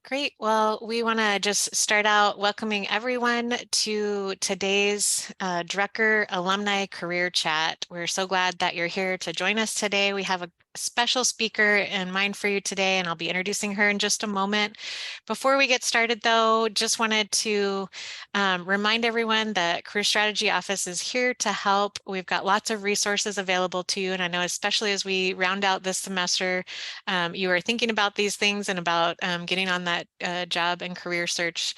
Great. Well, we want to just start out welcoming everyone to today's Drucker Alumni Career Chat. We're so glad that you're here to join us today. We have a special speaker in mind for you today, and I'll be introducing her in just a moment. Before we get started, though, just wanted to remind everyone that Career Strategy Office is here to help. We've got lots of resources available to you, and I know especially as we round out this semester, you are thinking about these things and about getting on that job and career search,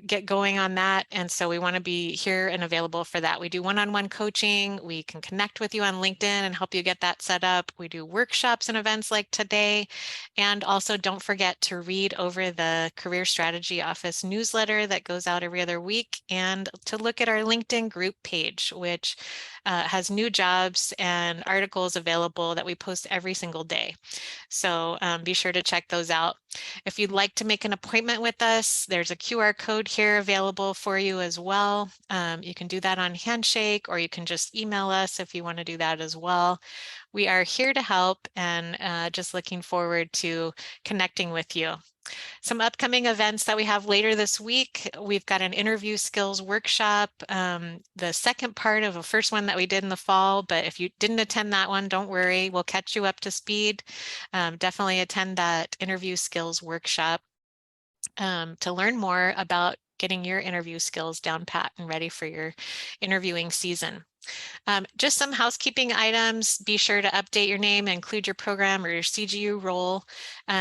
get going on that. And so we want to be here and available for that. We do one-on-one coaching. We can connect with you on LinkedIn and help you get that set up. We do workshops and events like today. And also don't forget to read over the Career Strategy Office newsletter that goes out every other week, and to look at our LinkedIn group page, which has new jobs and articles available that we post every single day. So be sure to check those out. If you'd like to make an appointment with us, there's a QR code here available for you as well. You can do that on Handshake, or you can just email us if you want to do that as well. We are here to help, and just looking forward to connecting with you. Some upcoming events that we have later this week. We've got an interview skills workshop, the second part of a first one that we did in the fall, but if you didn't attend that one, don't worry, we'll catch you up to speed. Definitely attend that interview skills workshop to learn more about getting your interview skills down pat and ready for your interviewing season. Just some housekeeping items. Be sure to update your name and include your program or your CGU role,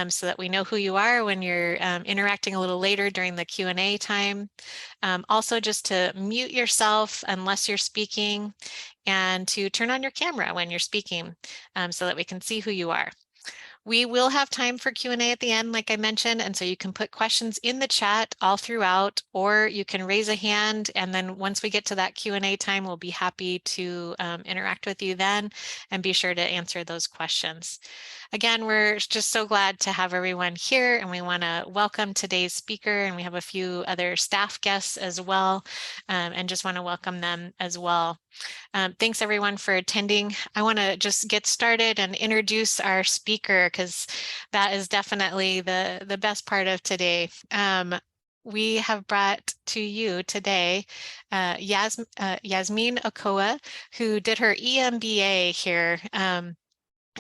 so that we know who you are when you're interacting a little later during the Q&A time. Also, just to mute yourself unless you're speaking, and to turn on your camera when you're speaking, so that we can see who you are. We will have time for Q&A at the end, like I mentioned, and so you can put questions in the chat all throughout, or you can raise a hand, and then once we get to that Q&A time, we'll be happy to interact with you then, and be sure to answer those questions. Again, we're just so glad to have everyone here, and we want to welcome today's speaker, and we have a few other staff guests as well, and just want to welcome them as well. Thanks everyone for attending. I want to just get started and introduce our speaker, because that is definitely the best part of today. We have brought to you today Yasmin Ochoa, who did her EMBA here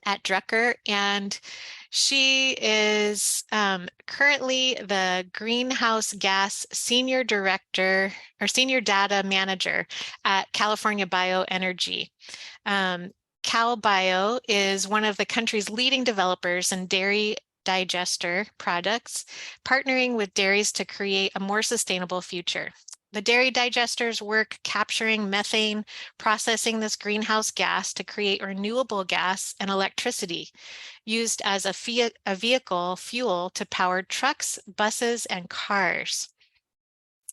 at Drucker, and she is currently the Greenhouse Gas Senior Director or Senior Data Manager at California Bioenergy. CalBio is one of the country's leading developers in dairy digester products, partnering with dairies to create a more sustainable future. The dairy digesters work capturing methane, processing this greenhouse gas to create renewable gas and electricity used as a vehicle fuel to power trucks, buses, and cars.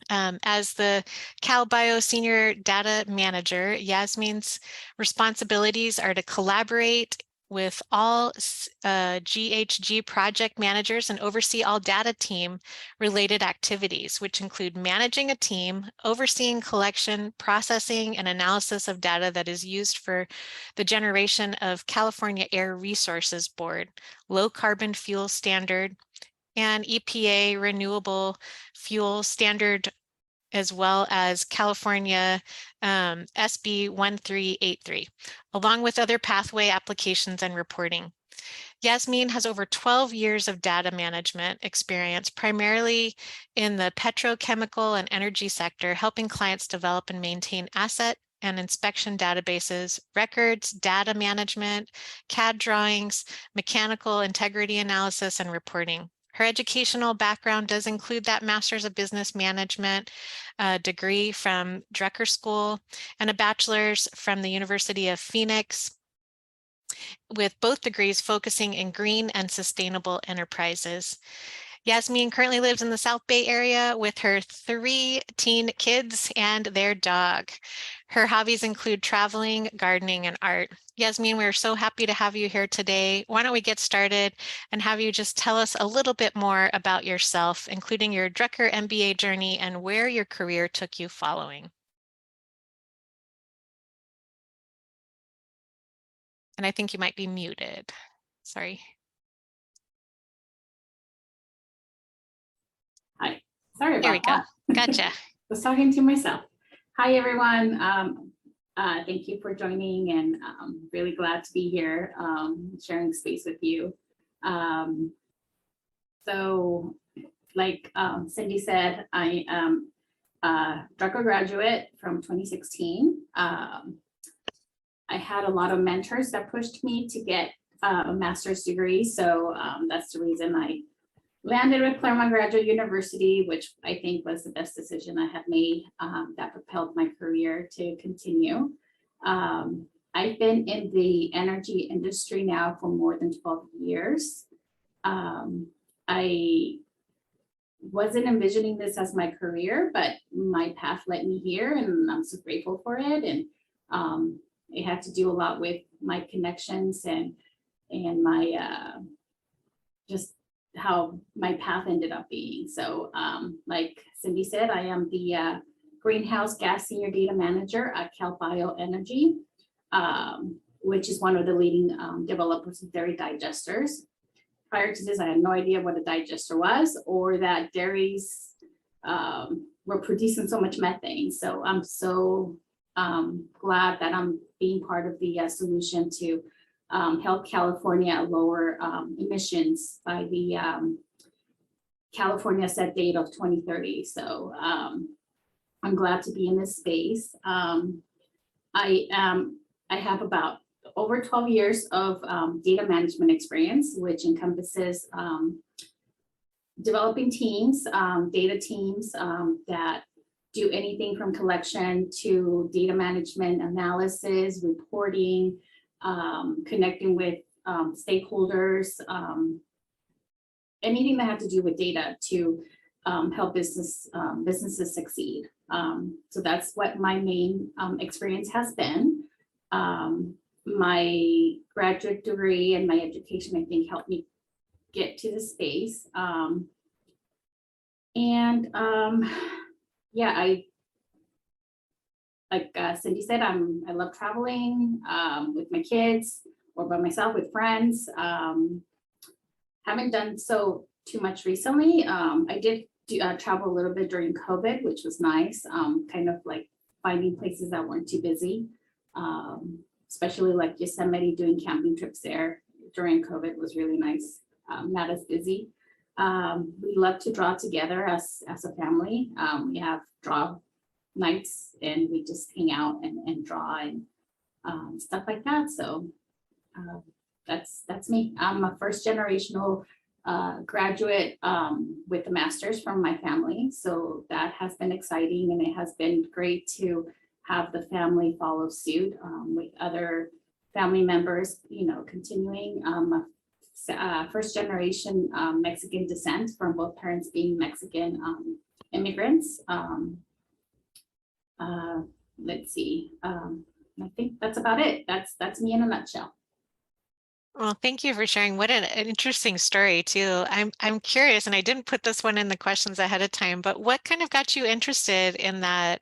As the CalBio Senior Data Manager, Yasmin's responsibilities are to collaborate with all GHG project managers and oversee all data team related activities, which include managing a team, overseeing collection, processing, and analysis of data that is used for the generation of California Air Resources Board, low carbon fuel standard, and EPA renewable fuel standard, as well as California SB 1383, along with other pathway applications and reporting. Yasmin has over 12 years of data management experience, primarily in the petrochemical and energy sector, helping clients develop and maintain asset and inspection databases, records, data management, CAD drawings, mechanical integrity analysis, and reporting. Her educational background does include that Master's of Business Management degree from Drucker School and a bachelor's from the University of Phoenix, with both degrees focusing in green and sustainable enterprises. Yasmin currently lives in the South Bay area with her 3 teen kids and their dog. Her hobbies include traveling, gardening, and art. Yasmin, we're so happy to have you here today. Why don't we get started and have you just tell us a little bit more about yourself, including your Drucker MBA journey and where your career took you following. And I think you might be muted. Sorry. Hi, sorry There we about go. that. Gotcha. I was talking to myself. Hi, everyone. Thank you for joining, and really glad to be here sharing space with you. So, like Cindy said, I am a Drucker graduate from 2016. I had a lot of mentors that pushed me to get a master's degree. So that's the reason I landed with Claremont Graduate University, which I think was the best decision I had made that propelled my career to continue. I've been in the energy industry now for more than 12 years. I wasn't envisioning this as my career, but my path led me here, and I'm so grateful for it. And it had to do a lot with my connections and my just how my path ended up being. So like Cindy said, I am the greenhouse gas senior data manager at Cal Bioenergy, which is one of the leading developers of dairy digesters. Prior to this, I had no idea what a digester was, or that dairies were producing so much methane. So I'm so glad that I'm being part of the solution to help California lower emissions by the California set date of 2030. So I'm glad to be in this space. I have about over 12 years of data management experience, which encompasses developing teams, data teams that do anything from collection to data management, analysis, reporting, connecting with stakeholders, anything that had to do with data to help businesses succeed. So that's what my main experience has been. My graduate degree and my education, I think, helped me get to the space. Yeah, like Cindy said, I love traveling with my kids or by myself with friends. Haven't done so too much recently. I did travel a little bit during COVID, which was nice. Kind of like finding places that weren't too busy, especially like Yosemite. Doing camping trips there during COVID was really nice. Not as busy. We love to draw together as a family. We have draw nights, and we just hang out and draw and stuff like that. So that's me. I'm a first generational graduate with a master's from my family. So that has been exciting, and it has been great to have the family follow suit with other family members, continuing. First generation Mexican descent, from both parents being Mexican immigrants. Let's see. I think that's about it. That's me in a nutshell. Well, thank you for sharing. What an interesting story too. I'm curious, and I didn't put this one in the questions ahead of time, but what kind of got you interested in that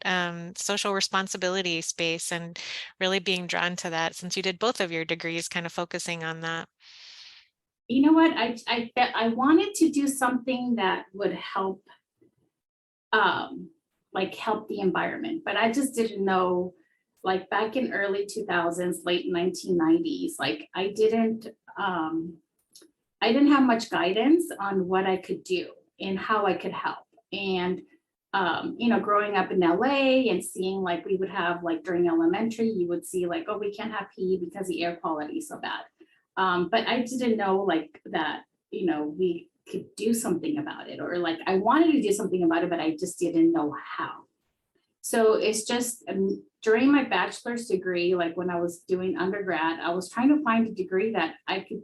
social responsibility space and really being drawn to that, since you did both of your degrees kind of focusing on that? You know what? I wanted to do something that would help help the environment, but I just didn't know. Like back in early 2000s, late 1990s, like I didn't have much guidance on what I could do and how I could help. And growing up in LA and seeing, like, we would have, like, during elementary, you would see like, oh, we can't have PE because the air quality is so bad. But I didn't know like that, we could do something about it, or like I wanted to do something about it, but I just didn't know how. So it's just during my bachelor's degree, like when I was doing undergrad, I was trying to find a degree that I could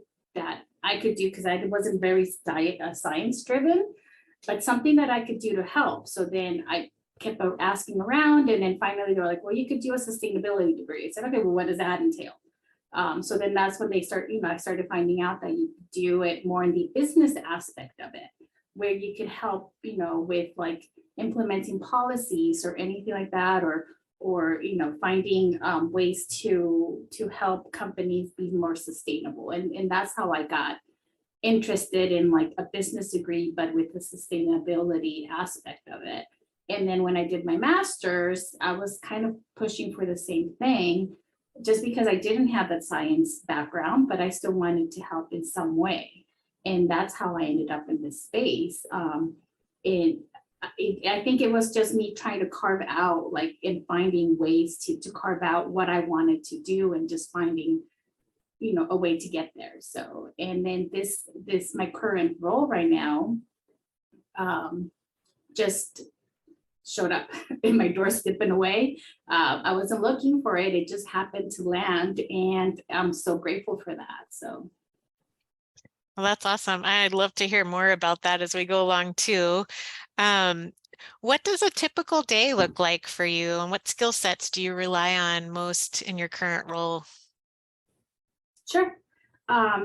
do, because I wasn't very science driven, but something that I could do to help. So then I kept asking around, and then finally they were like, well, you could do a sustainability degree. I said, okay, well, what does that entail? So then that's when I started finding out that you do it more in the business aspect of it, where you could help, with like implementing policies or anything like that, or finding ways to help companies be more sustainable. And that's how I got interested in like a business degree, but with the sustainability aspect of it. And then when I did my master's, I was kind of pushing for the same thing, just because I didn't have that science background, but I still wanted to help in some way. And that's how I ended up in this space. I think it was just me trying to carve out, like, in finding ways to carve out what I wanted to do, and just finding, a way to get there. So, and then this my current role right now, just showed up in my doorstep in a way. I wasn't looking for it. It just happened to land, and I'm so grateful for that. So. Well, that's awesome. I'd love to hear more about that as we go along too. Um, what does a typical day look like for you, and what skill sets do you rely on most in your current role? Sure.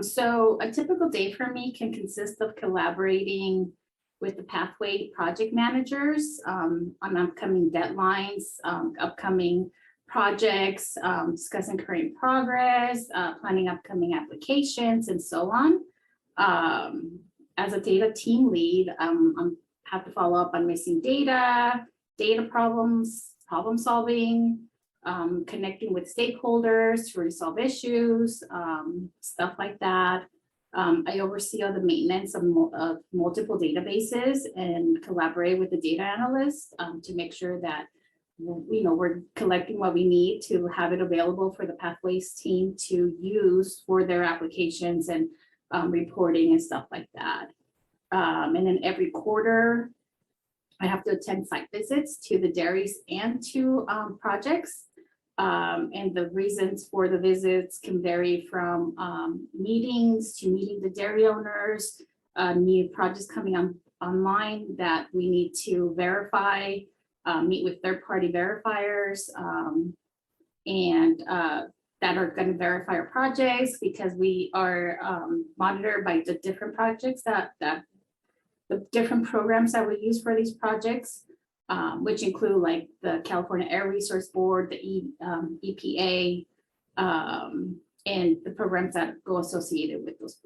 So a typical day for me can consist of collaborating with the pathway project managers on upcoming deadlines, upcoming projects, discussing current progress, planning upcoming applications, and so on. As a data team lead, I have to follow up on missing data problems, problem solving, connecting with stakeholders to resolve issues, stuff like that. I oversee all the maintenance of multiple databases and collaborate with the data analysts to make sure that we're collecting what we need to have it available for the Pathways team to use for their applications and reporting and stuff like that. And then every quarter, I have to attend site visits to the dairies and to projects. And the reasons for the visits can vary from meetings to meeting the dairy owners, new projects coming online that we need to verify, meet with third-party verifiers, and that are going to verify our projects, because we are monitored by the different projects that the different programs that we use for these projects, which include like the California Air Resource Board, the EPA, and the programs that go associated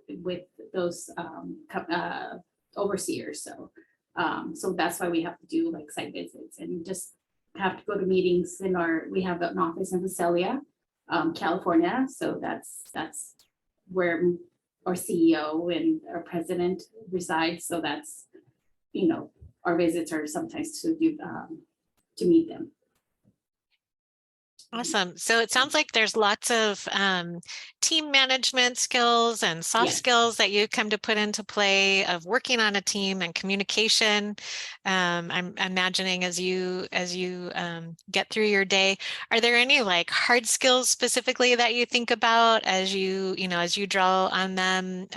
with those overseers. So, so that's why we have to do like site visits and just have to go to meetings we have an office in Visalia, California. So that's where our CEO and our president resides. So that's, our visits are sometimes to meet them. Awesome. So it sounds like there's lots of team management skills and soft Yes. skills that you come to put into play of working on a team and communication. I'm imagining as you get through your day, are there any like hard skills specifically that you think about as you draw on them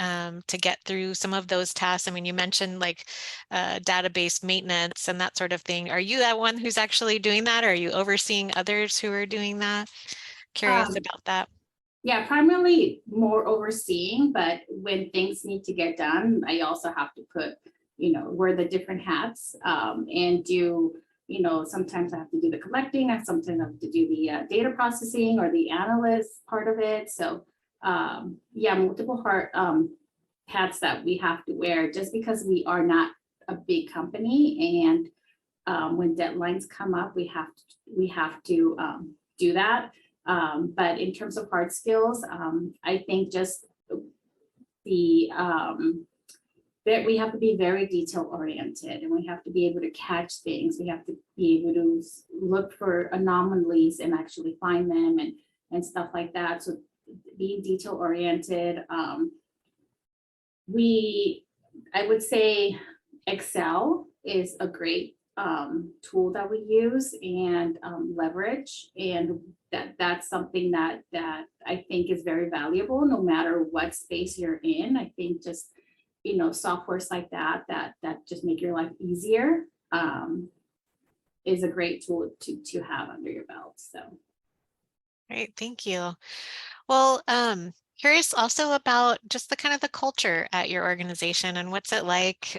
to get through some of those tasks? I mean, you mentioned like database maintenance and that sort of thing. Are you that one who's actually doing that, or are you overseeing others who are doing that? Curious about that. Yeah, primarily more overseeing, but when things need to get done, I also have to wear the different hats and do, sometimes I have to do the collecting, I sometimes have to do the data processing or the analyst part of it. So yeah, multiple hats that we have to wear, just because we are not a big company, and when deadlines come up, we have to do that. But in terms of hard skills, I think just that we have to be very detail oriented, and we have to be able to catch things. We have to be able to look for anomalies and actually find them and stuff like that. So being detail oriented, I would say Excel is a great tool that we use and leverage, and that's something that I think is very valuable no matter what space you're in. I think just softwares like that just make your life easier is a great tool to have under your belt. So Great, thank you. Well, curious also about just the kind of the culture at your organization, and what's it like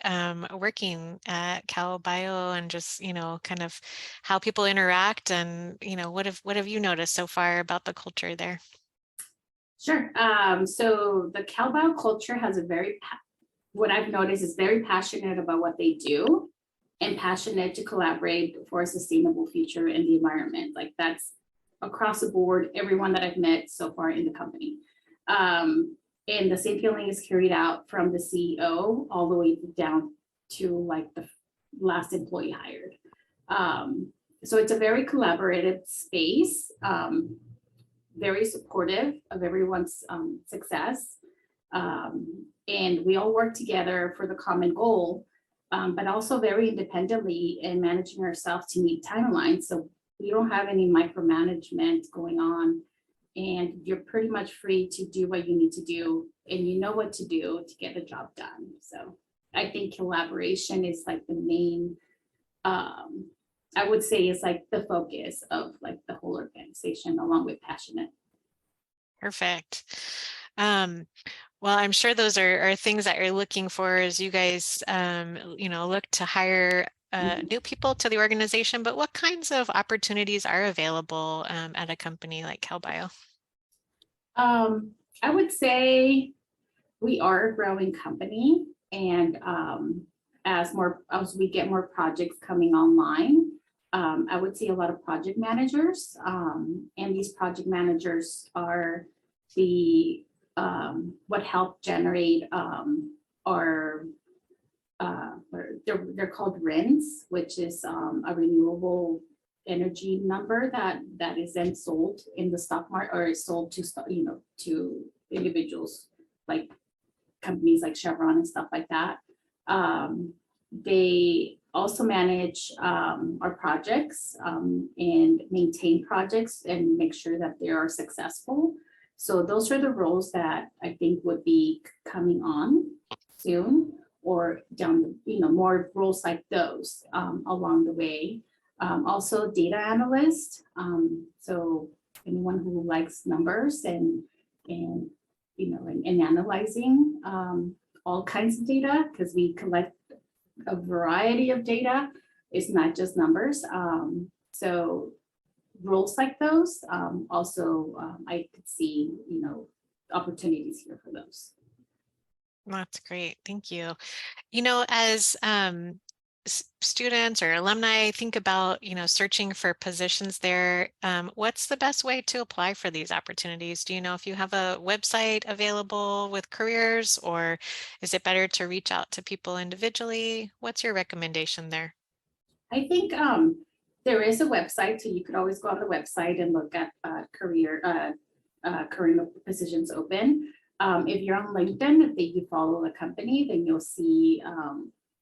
working at Cal Bio, and just kind of how people interact, and what have you noticed so far about the culture there? sure. So the Cal Bio culture has a very what I've noticed is very passionate about what they do and passionate to collaborate for a sustainable future in the environment. Like that's across the board, everyone that I've met so far in the company. And the same feeling is carried out from the CEO all the way down to like the last employee hired. So it's a very collaborative space, very supportive of everyone's success. And we all work together for the common goal, but also very independently in managing ourselves to meet timelines. So we don't have any micromanagement going on, and you're pretty much free to do what you need to do, and you know what to do to get the job done. So I think collaboration is like the main, I would say is like the focus of like the whole organization, along with passionate. Perfect. Well, I'm sure those are things that you're looking for as you guys, look to hire new people to the organization. But what kinds of opportunities are available at a company like CalBio? I would say we are a growing company, and as we get more projects coming online, I would see a lot of project managers, and these project managers are the what help generate our they're called RINs, which is a renewable energy number that is then sold in the stock market, or is sold to to individuals like companies like Chevron and stuff like that. They also manage our projects and maintain projects and make sure that they are successful. So those are the roles that I think would be coming on soon, or down, more roles like those along the way. Also data analyst. So anyone who likes numbers and analyzing all kinds of data, because we collect a variety of data. It's not just numbers. So roles like those, also I could see, opportunities here for those. That's great. Thank you. As students or alumni think about, searching for positions there, what's the best way to apply for these opportunities? Do you know if you have a website available with careers, or is it better to reach out to people individually? What's your recommendation there? I think there is a website, so you could always go on the website and look at career positions open. If you're on LinkedIn, if you follow the company, then you'll see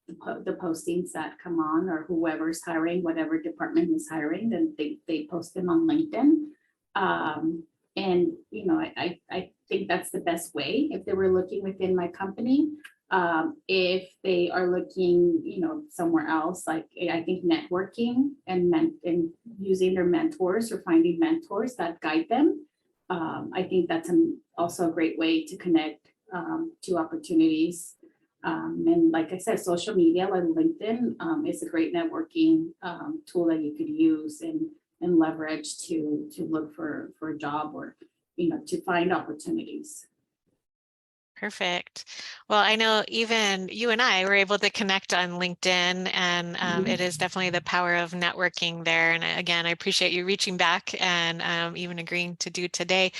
the postings that come on, or whoever's hiring, whatever department is hiring, then they post them on LinkedIn. And I think that's the best way if they were looking within my company. If they are looking, somewhere else, like I think networking and using their mentors or finding mentors that guide them. I think that's also a great way to connect to opportunities. And like I said, social media like LinkedIn is a great networking tool that you could use and leverage to look for a job, or to find opportunities. Perfect. Well, I know even you and I were able to connect on LinkedIn, and it is definitely the power of networking there. And again, I appreciate you reaching back and even agreeing to do today.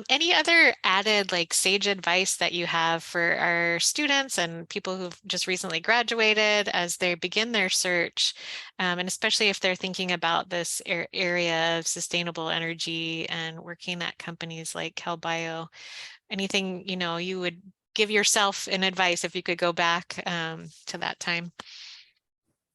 Any other added sage advice that you have for our students and people who've just recently graduated as they begin their search, and especially if they're thinking about this area of sustainable energy and working at companies like CalBio? Anything, you would give yourself in advice if you could go back to that time?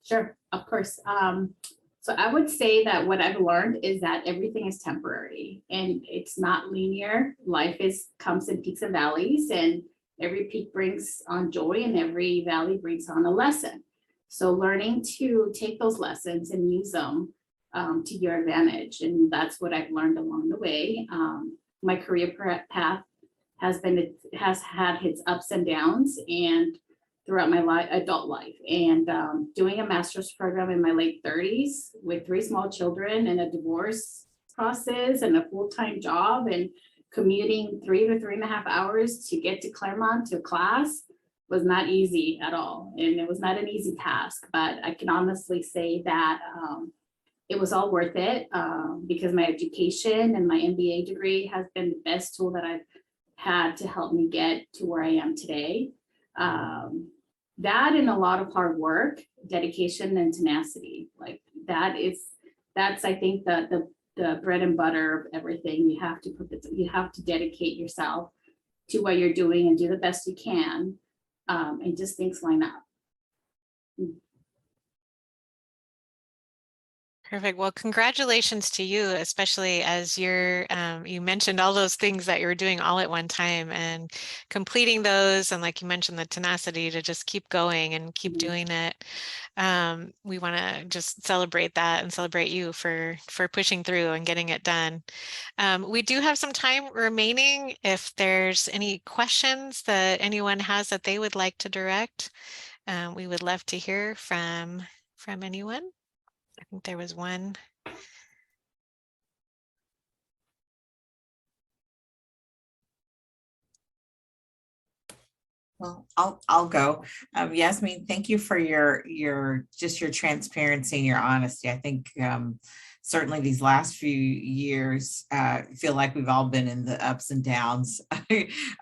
Sure, of course. So I would say that what I've learned is that everything is temporary and it's not linear. Life comes in peaks and valleys, and every peak brings on joy and every valley brings on a lesson. So learning to take those lessons and use them to your advantage. And that's what I've learned along the way. My career path has had its ups and downs, and throughout my adult life, and doing a master's program in my late 30s with 3 small children and a divorce process and a full-time job and commuting 3 to 3.5 hours to get to Claremont to class. was not easy at all. And it was not an easy task, but I can honestly say that it was all worth it because my education and my MBA degree has been the best tool that I've had to help me get to where I am today. That and a lot of hard work, dedication, and tenacity. Like that's I think the bread and butter of everything. You have to dedicate yourself to what you're doing and do the best you can, and just things line up. Perfect. Well, congratulations to you, especially as you mentioned all those things that you were doing all at one time and completing those. And like you mentioned, the tenacity to just keep going and keep doing it. We want to just celebrate that and celebrate you for pushing through and getting it done. We do have some time remaining. If there's any questions that anyone has that they would like to direct, we would love to hear from anyone. I think there was one. Well, I'll go. Yasmin, thank you for your transparency and your honesty. I think certainly these last few years feel like we've all been in the ups and downs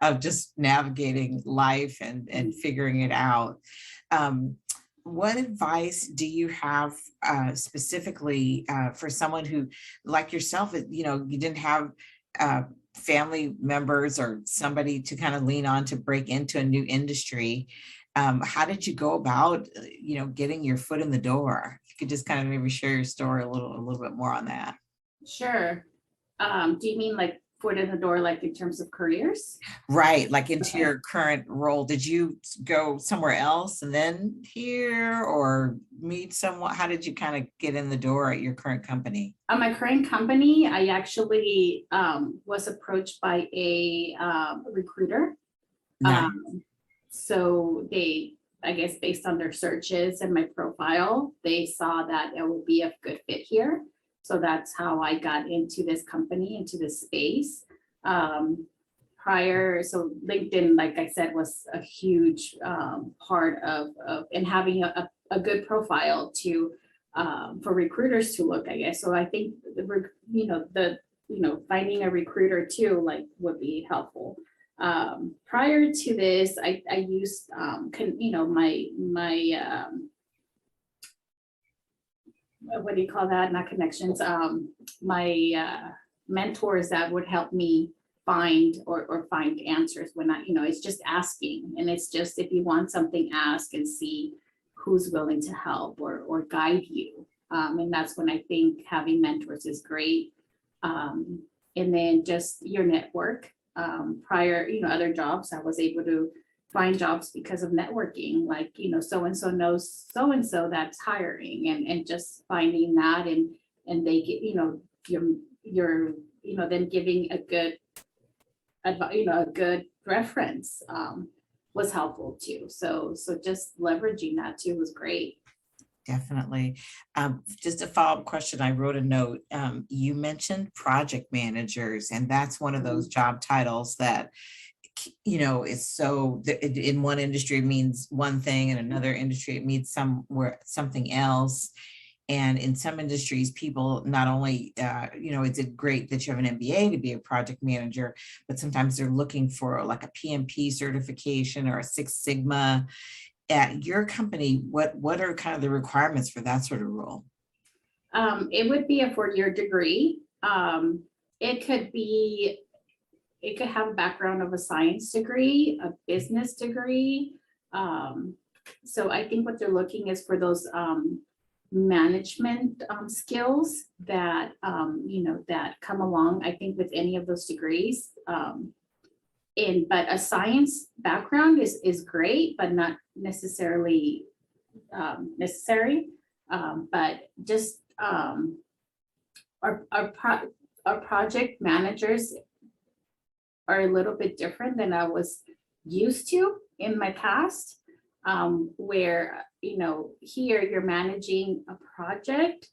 of just navigating life and figuring it out. What advice do you have specifically for someone who, like yourself, you didn't have family members or somebody to kind of lean on to break into a new industry? How did you go about, getting your foot in the door? If you could just kind of maybe share your story a little bit more on that. Sure. Do you mean like foot in the door, like in terms of careers? Right, like into Okay. your current role. Did you go somewhere else and then here, or meet someone? How did you kind of get in the door at your current company? My current company, I actually was approached by a recruiter. Nice. So they, I guess, based on their searches and my profile, they saw that it would be a good fit here. So that's how I got into this company, into this space. So LinkedIn, like I said, was a huge part of and having a good profile to for recruiters to look, I guess. So I think finding a recruiter too, like, would be helpful. Prior to this, I used my what do you call that? Not connections. My mentors that would help me find or find answers when it's just asking. And it's just, if you want something, ask and see who's willing to help or guide you. And that's when I think having mentors is great. And then just your network. Prior, other jobs, I was able to find jobs because of networking, like, so-and-so knows so-and-so that's hiring, and just finding that, and they get, you're then giving a good a good reference was helpful too. So just leveraging that too was great. Definitely. Just a follow-up question. I wrote a note. You mentioned project managers, and that's one of those job titles that, is so, in one industry it means one thing, in another industry it means something else. And in some industries, people not only, it's great that you have an MBA to be a project manager, but sometimes they're looking for like a PMP certification or a Six Sigma. At your company, what are kind of the requirements for that sort of role? It would be a 4-year degree. It could have a background of a science degree, a business degree. So I think what they're looking is for those management skills that that come along, I think, with any of those degrees. But a science background is great, but not necessarily necessary. But just our project managers are a little bit different than I was used to in my past, where here you're managing a project,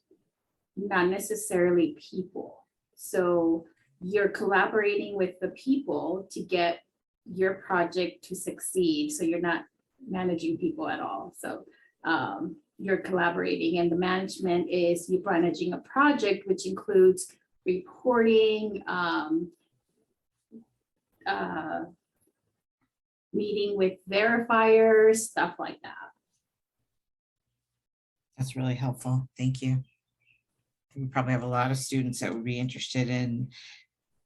not necessarily people. So you're collaborating with the people to get your project to succeed. So you're not managing people at all. So you're collaborating, and the management is you managing a project, which includes reporting, meeting with verifiers, stuff like that. That's really helpful. Thank you. We probably have a lot of students that would be interested in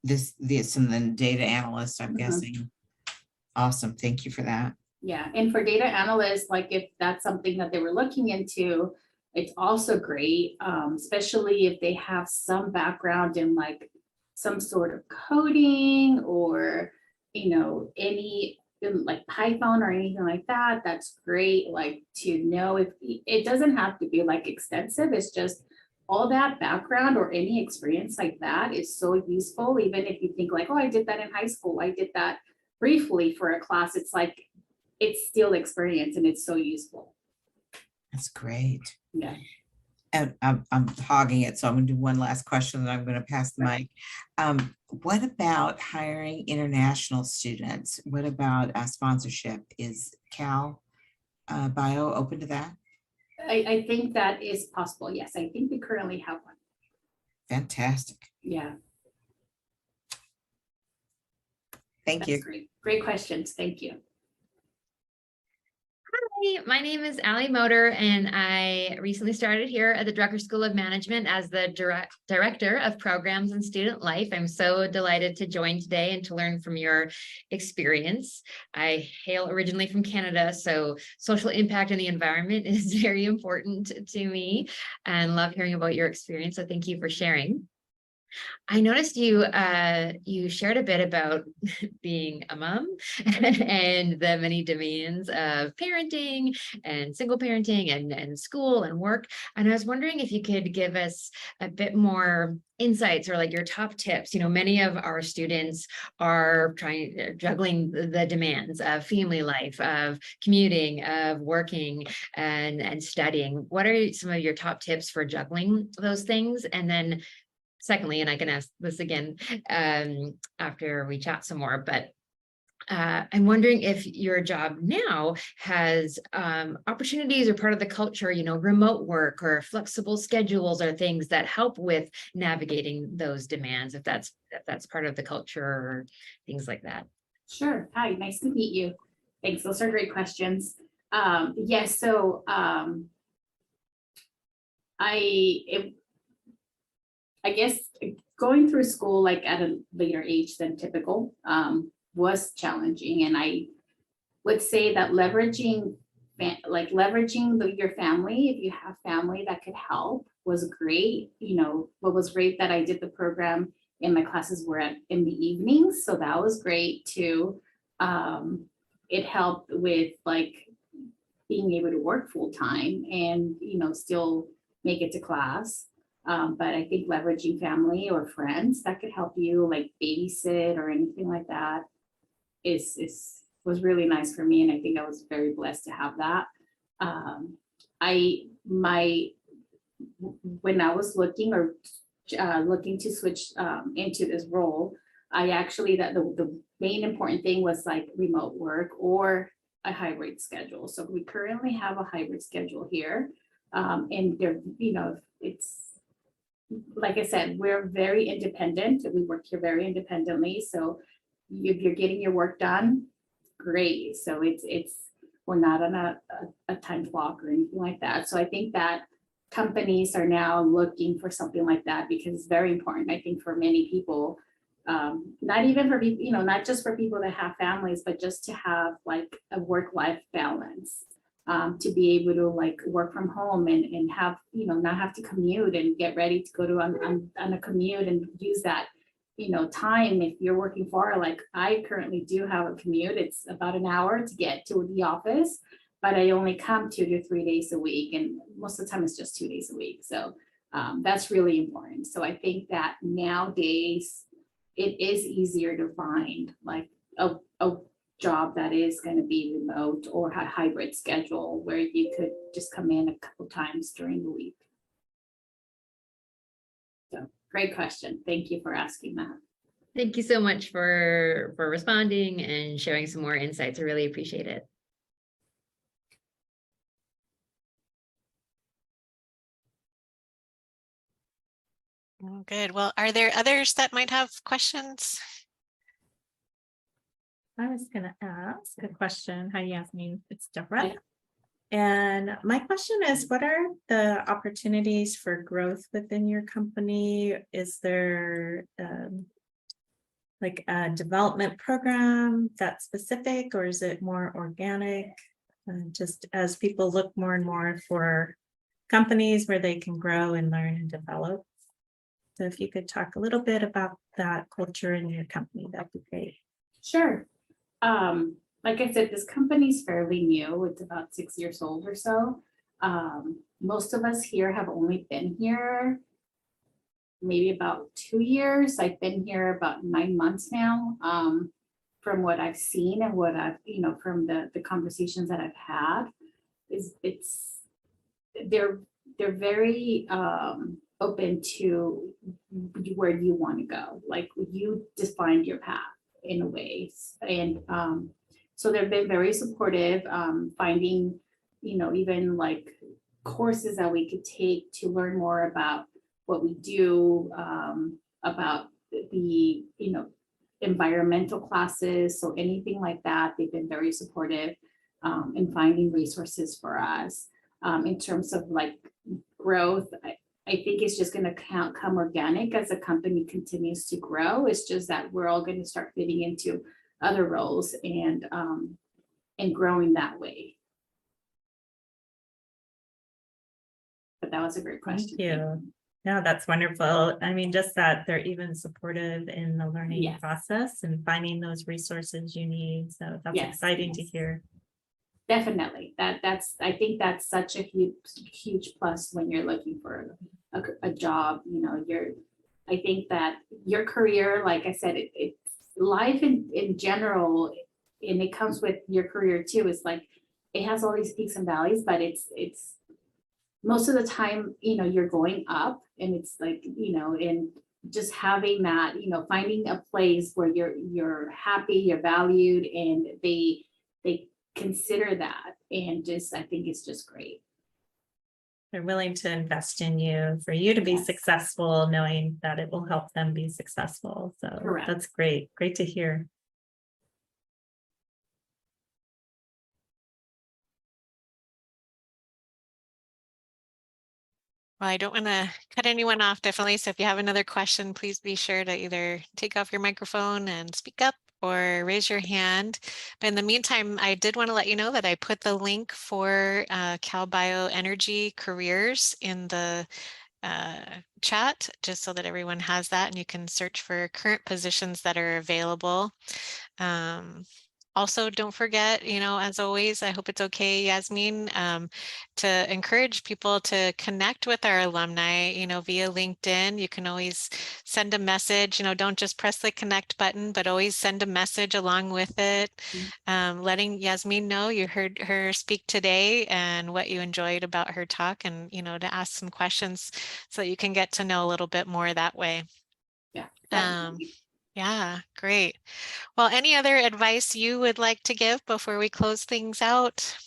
this and then data analyst, I'm guessing. Awesome. Thank you for that. Yeah, and for data analysts, like if that's something that they were looking into, it's also great, especially if they have some background in like some sort of coding or, you know, any like Python or anything like that. That's great, like to know if it doesn't have to be like extensive. It's just all that background or any experience like that is so useful. Even if you think like, oh, I did that in high school, I did that briefly for a class. It's like, it's still experience and it's so useful. That's great. Yeah. And I'm hogging it, so I'm going to do one last question, and I'm going to pass the mic. What about hiring international students? What about sponsorship? Is Cal Bio open to that? I think that is possible. Yes, I think we currently have one. Fantastic. Yeah. Thank you. Great. Great questions. Thank you. Hi, my name is Allie Motor, and I recently started here at the Drucker School of Management as the Director of Programs and Student Life. I'm so delighted to join today and to learn from your experience. I hail originally from Canada, so social impact in the environment is very important to me and love hearing about your experience. So thank you for sharing. I noticed you shared a bit about being a mom and the many demands of parenting and single parenting and school and work. And I was wondering if you could give us a bit more insights or like your top tips. You know, many of our students are juggling the demands of family life, of commuting, of working and studying. What are some of your top tips for juggling those things? And then secondly, and I can ask this again after we chat some more, but I'm wondering if your job now has opportunities or part of the culture, you know, remote work or flexible schedules or things that help with navigating those demands, if that's part of the culture or things like that. Sure. Hi, nice to meet you. Thanks. Those are great questions. Yes. So I guess going through school like at a later age than typical was challenging, and I would say that leveraging your family, if you have family that could help, was great. You know, what was great that I did the program and my classes were in the evenings, so that was great too. It helped with like being able to work full time and, you know, still make it to class. But I think leveraging family or friends that could help you like babysit or anything like that was really nice for me. And I think I was very blessed to have that. When I was looking to switch into this role, I actually, the main important thing was like remote work or a hybrid schedule. So we currently have a hybrid schedule here. And there, you know, it's, like I said, we're very independent. We work here very independently. So if you're getting your work done, great. So we're not on a time clock or anything like that. So I think that companies are now looking for something like that because it's very important, I think, for many people, not even for people, you know, not just for people that have families, but just to have like a work-life balance. To be able to like work from home and have, you know, not have to commute and get ready to go to on a commute and use that, you know, time. If you're working far, like I currently do have a commute, it's about an hour to get to the office, but I only come 2 to 3 days a week. And most of the time it's just 2 days a week. So that's really important. So I think that nowadays it is easier to find like a job that is going to be remote or a hybrid schedule where you could just come in a couple times during the week. So great question. Thank you for asking that. Thank you so much for responding and sharing some more insights. I really appreciate it. Oh, good. Well, are there others that might have questions? I was gonna ask a question. Hi, Yasmin. It's Hi. Deborah. And my question is, what are the opportunities for growth within your company? Is there like a development program that's specific, or is it more organic? Just as people look more and more for companies where they can grow and learn and develop. So if you could talk a little bit about that culture in your company, that'd be great. Sure. Like I said, this company's fairly new. It's about 6 years old or so. Most of us here have only been here maybe about 2 years. I've been here about 9 months now. From what I've seen and what I've, from the conversations that I've had, they're very open to where you want to go. Like you defined your path in a way. And so they've been very supportive, finding, even like courses that we could take to learn more about what we do, about the, environmental classes. So anything like that, they've been very supportive in finding resources for us. In terms of like growth, I think it's just going to come organic as the company continues to grow. It's just that we're all going to start fitting into other roles and growing that way. But that was a great question. Thank you. Yeah, that's wonderful. I mean, just that they're even supportive in the learning Yes. process and finding those resources you need. So that's Yes, exciting to yes. hear. Definitely. I think that's such a huge plus when you're looking for a job. I think that your career, like I said, it's life in general, and it comes with your career too. It's like it has all these peaks and valleys, but it's most of the time, you're going up, and it's like, and just having that, finding a place where you're happy, you're valued, and they consider that, and just I think it's just great. They're willing to invest in you for you to be Yes. successful, knowing that it will help them be successful. So Correct. that's great. Great to hear. Well, I don't want to cut anyone off, definitely. So if you have another question, please be sure to either take off your microphone and speak up or raise your hand. But in the meantime, I did want to let you know that I put the link for Cal Bioenergy careers in the chat, just so that everyone has that and you can search for current positions that are available. Also, don't forget, as always, I hope it's okay, Yasmin, to encourage people to connect with our alumni, via LinkedIn. You can always send a message, don't just press the connect button, but always send a message along with it, letting Yasmin know you heard her speak today and what you enjoyed about her talk, and, to ask some questions so that you can get to know a little bit more that way. Yeah. Yeah, great. Well, any other advice you would like to give before we close things out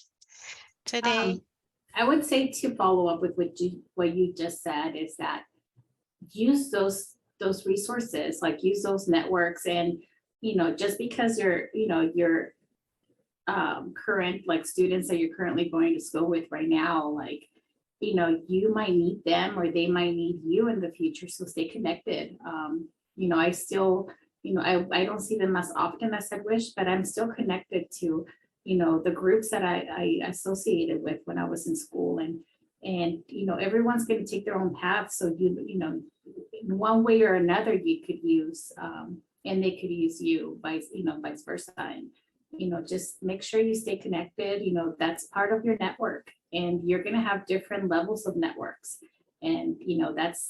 today? I would say to follow up with what you just said is that use those resources, like use those networks, and just because your current like students that you're currently going to school with right now, like you might need them or they might need you in the future, so stay connected. I still, I don't see them as often as I wish, but I'm still connected to, the groups that I associated with when I was in school, and everyone's going to take their own path. So in one way or another, you could use, and they could use you, vice versa. And just make sure you stay connected. That's part of your network, and you're going to have different levels of networks. And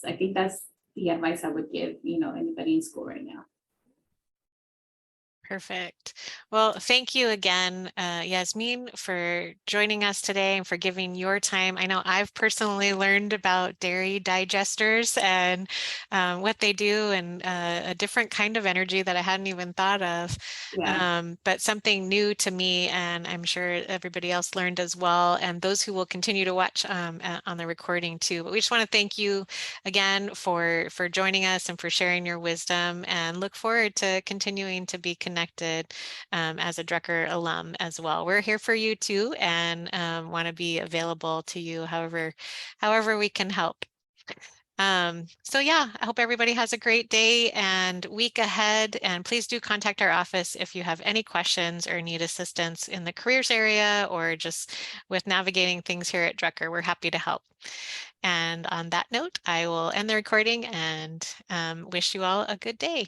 I think that's the advice I would give anybody in school right now. Perfect. Well, thank you again, Yasmin, for joining us today and for giving your time. I know I've personally learned about dairy digesters and what they do, and a different kind of energy that I hadn't even thought of, Yeah. but something new to me, and I'm sure everybody else learned as well, and those who will continue to watch on the recording too. But we just want to thank you again for joining us and for sharing your wisdom, and look forward to continuing to be connected as a Drucker alum as well. We're here for you too, and want to be available to you however we can help. So yeah, I hope everybody has a great day and week ahead, and please do contact our office if you have any questions or need assistance in the careers area or just with navigating things here at Drucker. We're happy to help. And on that note, I will end the recording and wish you all a good day.